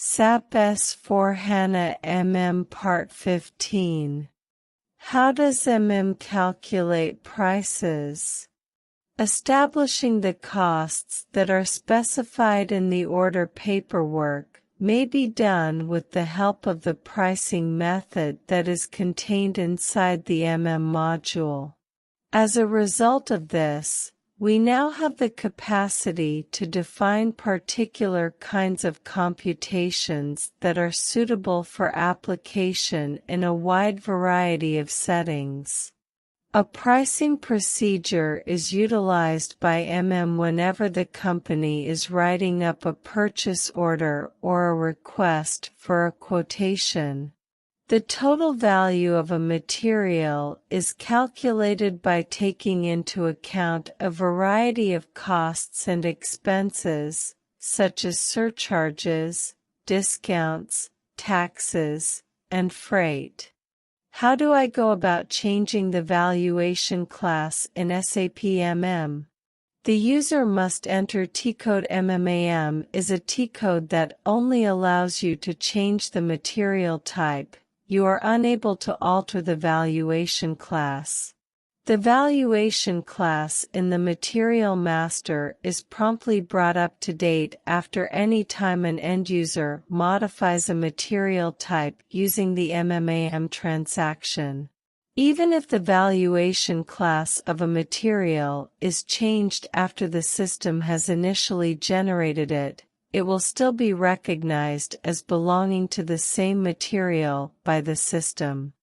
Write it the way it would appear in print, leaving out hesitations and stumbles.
SAP S4hana Part 15. How does calculate prices? Establishing the costs that are specified in the order paperwork may be done with the help of the pricing method that is contained inside the module. As a result of this, we now have the capacity to define particular kinds of computations that are suitable for application in a wide variety of settings. A pricing procedure is utilized by whenever the company is writing up a purchase order or a request for a quotation. The total value of a material is calculated by taking into account a variety of costs and expenses, such as surcharges, discounts, taxes, and freight. How do I go about changing the valuation class in SAP MM? The user must enter T-code. MMAM is a T-code that only allows you to change the material type. You are unable to alter the valuation class. The valuation class in the material master is promptly brought up to date after any time an end user modifies a material type using the MMAM transaction. Even if the valuation class of a material is changed after the system has initially generated it, it will still be recognized as belonging to the same material by the system.